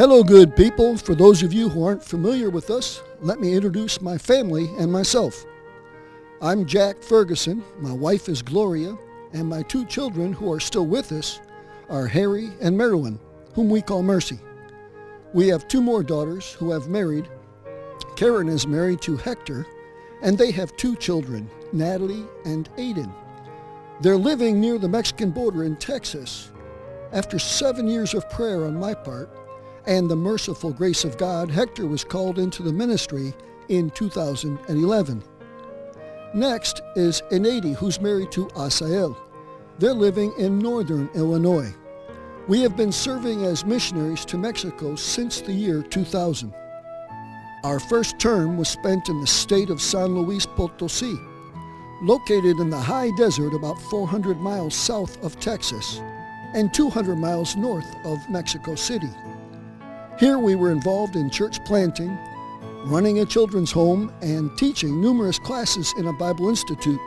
Hello, good people. For those of you who aren't familiar with us, let me introduce my family and myself. I'm Jack Ferguson, my wife is Gloria, and my two children who are still with us are Harry and Marilyn, whom we call Mercy. We have two more daughters who have married. Karen is married to Hector, and they have two children, Natalie and Aiden. They're living near the Mexican border in Texas. After 7 years of prayer on my part, and the merciful grace of God, Hector was called into the ministry in 2011. Next is Enady, who's married to Asael. They're living in northern Illinois. We have been serving as missionaries to Mexico since the year 2000. Our first term was spent in the state of San Luis Potosí, located in the high desert about 400 miles south of Texas and 200 miles north of Mexico City. Here we were involved in church planting, running a children's home, and teaching numerous classes in a Bible institute,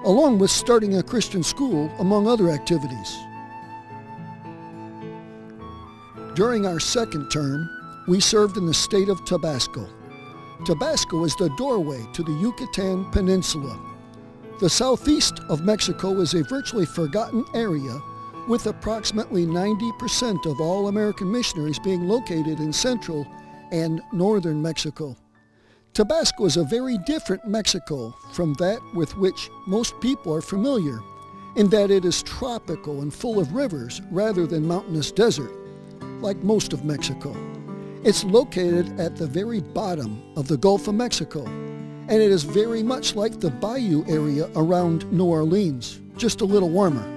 along with starting a Christian school, among other activities. During our second term, we served in the state of Tabasco. Tabasco is the doorway to the Yucatan Peninsula. The southeast of Mexico is a virtually forgotten area, with approximately 90% of all American missionaries being located in central and northern Mexico. Tabasco is a very different Mexico from that with which most people are familiar, in that it is tropical and full of rivers rather than mountainous desert, like most of Mexico. It's located at the very bottom of the Gulf of Mexico, and it is very much like the bayou area around New Orleans, just a little warmer.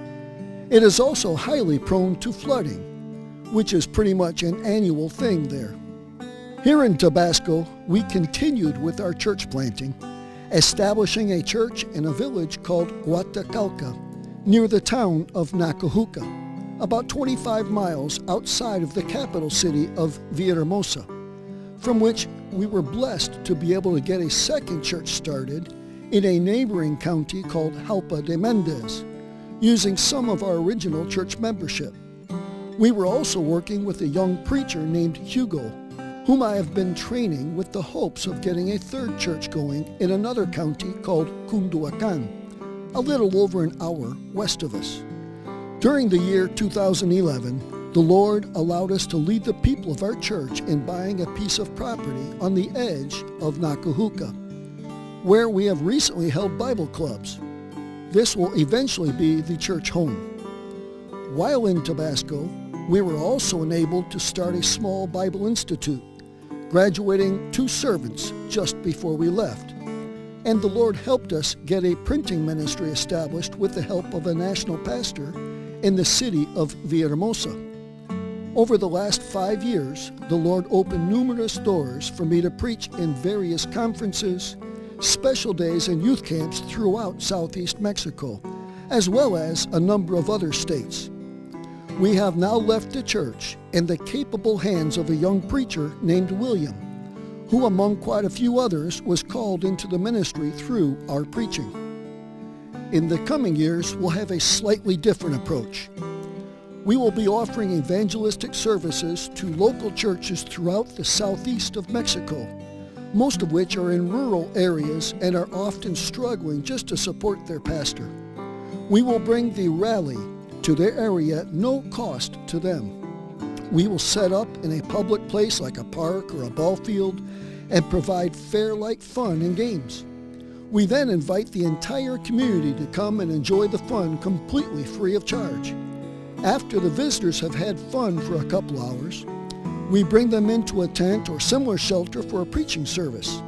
It is also highly prone to flooding, which is pretty much an annual thing there. Here in Tabasco, we continued with our church planting, establishing a church in a village called Huatacalca, near the town of Nacajuca, about 25 miles outside of the capital city of Villahermosa, from which we were blessed to be able to get a second church started in a neighboring county called Jalpa de Mendez, using some of our original church membership. We were also working with a young preacher named Hugo, whom I have been training with the hopes of getting a third church going in another county called Cunduacan, a little over an hour west of us. During the year 2011, the Lord allowed us to lead the people of our church in buying a piece of property on the edge of Nacajuca, where we have recently held Bible clubs. This will eventually be the church home. While in Tabasco, we were also enabled to start a small Bible institute, graduating 2 servants just before we left. And the Lord helped us get a printing ministry established with the help of a national pastor in the city of Villahermosa. Over the last 5 years, the Lord opened numerous doors for me to preach in various conferences, special days, and youth camps throughout southeast Mexico, as well as a number of other states. We have now left the church in the capable hands of a young preacher named William, who among quite a few others was called into the ministry through our preaching. In the coming years, we'll have a slightly different approach. We will be offering evangelistic services to local churches throughout the southeast of Mexico, most of which are in rural areas and are often struggling just to support their pastor. We will bring the rally to their area at no cost to them. We will set up in a public place like a park or a ball field and provide fair-like fun and games. We then invite the entire community to come and enjoy the fun completely free of charge. After the visitors have had fun for a couple hours, we bring them into a tent or similar shelter for a preaching service.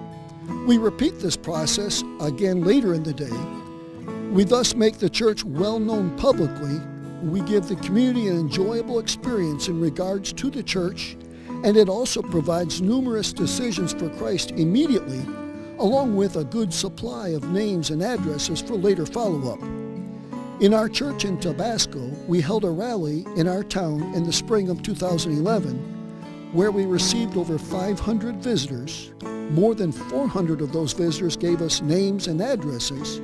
We repeat this process again later in the day. We thus make the church well known publicly. We give the community an enjoyable experience in regards to the church, and it also provides numerous decisions for Christ immediately, along with a good supply of names and addresses for later follow-up. In our church in Tabasco, we held a rally in our town in the spring of 2011, where we received over 500 visitors. More than 400 of those visitors gave us names and addresses,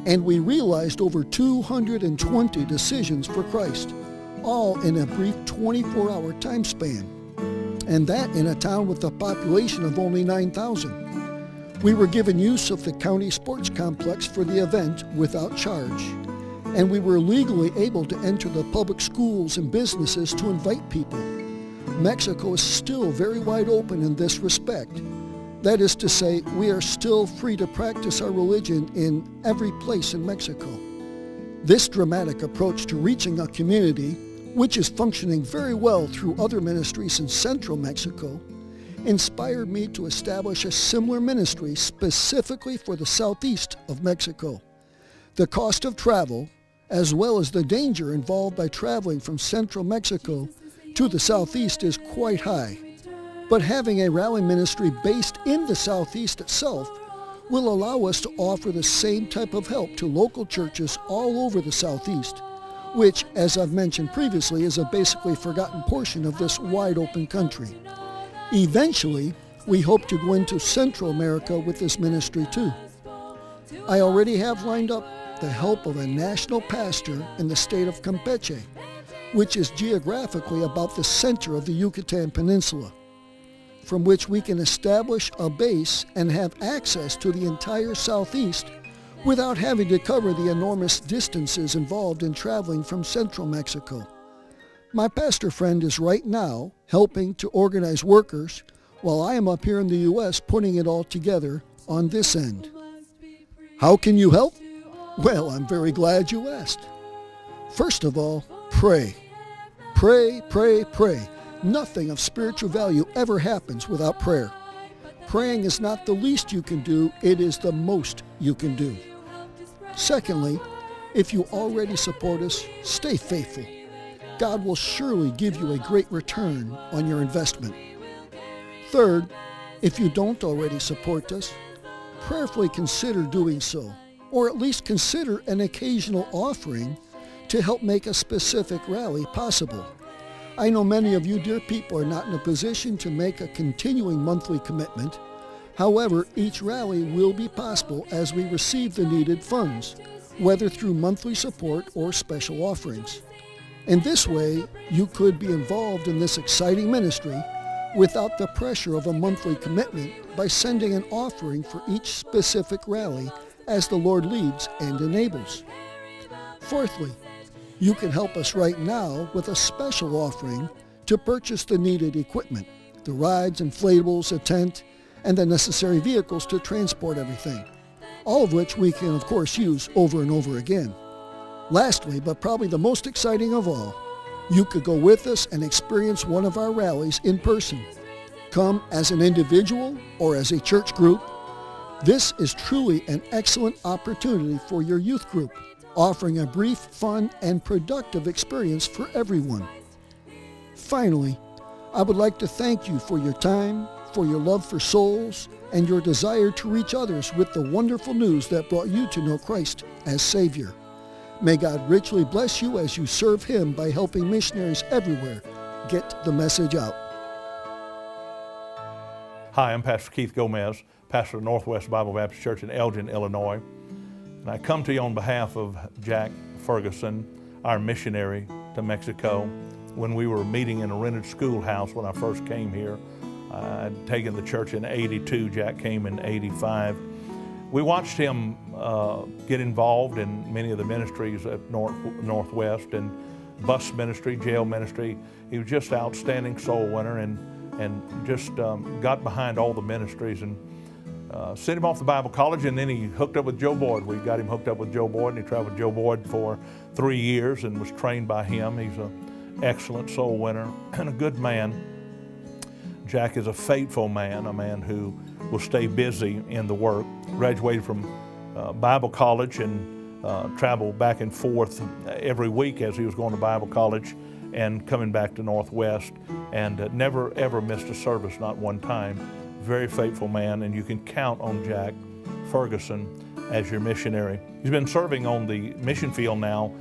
and we realized over 220 decisions for Christ, all in a brief 24-hour time span. and that in a town with a population of only 9,000. We were given use of the county sports complex for the event without charge, and we were legally able to enter the public schools and businesses to invite people. Mexico is still very wide open in this respect. That is to say, we are still free to practice our religion in every place in Mexico. This dramatic approach to reaching a community, which is functioning very well through other ministries in central Mexico, inspired me to establish a similar ministry specifically for the southeast of Mexico. The cost of travel, as well as the danger involved by traveling from central Mexico to the southeast, is quite high. But having a rally ministry based in the southeast itself will allow us to offer the same type of help to local churches all over the southeast, which, as I've mentioned previously, is a basically forgotten portion of this wide open country. Eventually, we hope to go into Central America with this ministry too. I already have lined up the help of a national pastor in the state of Campeche, which is geographically about the center of the Yucatan Peninsula, from which we can establish a base and have access to the entire southeast without having to cover the enormous distances involved in traveling from central Mexico. My pastor friend is right now helping to organize workers while I am up here in the U.S. putting it all together on this end. How can you help? Well, I'm very glad you asked. First of all, pray. Pray, pray, pray. Nothing of spiritual value ever happens without prayer. Praying is not the least you can do, it is the most you can do. Secondly, if you already support us, stay faithful. God will surely give you a great return on your investment. Third, if you don't already support us, prayerfully consider doing so, or at least consider an occasional offering to help make a specific rally possible. I know many of you dear people are not in a position to make a continuing monthly commitment. However, each rally will be possible as we receive the needed funds, whether through monthly support or special offerings. In this way, you could be involved in this exciting ministry without the pressure of a monthly commitment by sending an offering for each specific rally as the Lord leads and enables. Fourthly, you can help us right now with a special offering to purchase the needed equipment, the rides, inflatables, a tent, and the necessary vehicles to transport everything, all of which we can of course use over and over again. Lastly, but probably the most exciting of all, you could go with us and experience one of our rallies in person. Come as an individual or as a church group. This is truly an excellent opportunity for your youth group, offering a brief, fun, and productive experience for everyone. Finally, I would like to thank you for your time, for your love for souls, and your desire to reach others with the wonderful news that brought you to know Christ as Savior. May God richly bless you as you serve Him by helping missionaries everywhere get the message out. Hi, I'm Pastor Keith Gomez, pastor of Northwest Bible Baptist Church in Elgin, Illinois. And I come to you on behalf of Jack Ferguson, our missionary to Mexico. When we were meeting in a rented schoolhouse when I first came here, I'd taken the church in '82, Jack came in '85. We watched him get involved in many of the ministries at Northwest, and bus ministry, jail ministry. He was just an outstanding soul winner and just got behind all the ministries and sent him off to Bible college, and then he hooked up with Joe Boyd. We got him hooked up with Joe Boyd, and he traveled with Joe Boyd for 3 years and was trained by him. He's an excellent soul winner and a good man. Jack is a faithful man, a man who will stay busy in the work. Graduated from Bible college and traveled back and forth every week as he was going to Bible college and coming back to Northwest, and never ever missed a service, not one time. Very faithful man, and you can count on Jack Ferguson as your missionary. He's been serving on the mission field now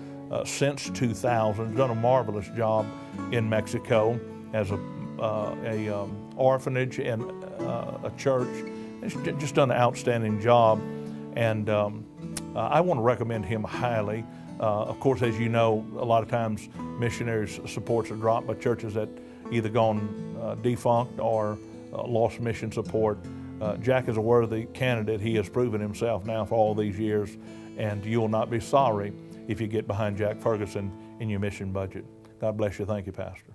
since 2000. He's done a marvelous job in Mexico as a orphanage and a church. He's just done an outstanding job, and I want to recommend him highly. Of course, as you know, a lot of times missionaries' supports are dropped by churches that either gone defunct or lost mission support. Jack is a worthy candidate. He has proven himself now for all these years, and you will not be sorry if you get behind Jack Ferguson in your mission budget. God bless you. Thank you, Pastor.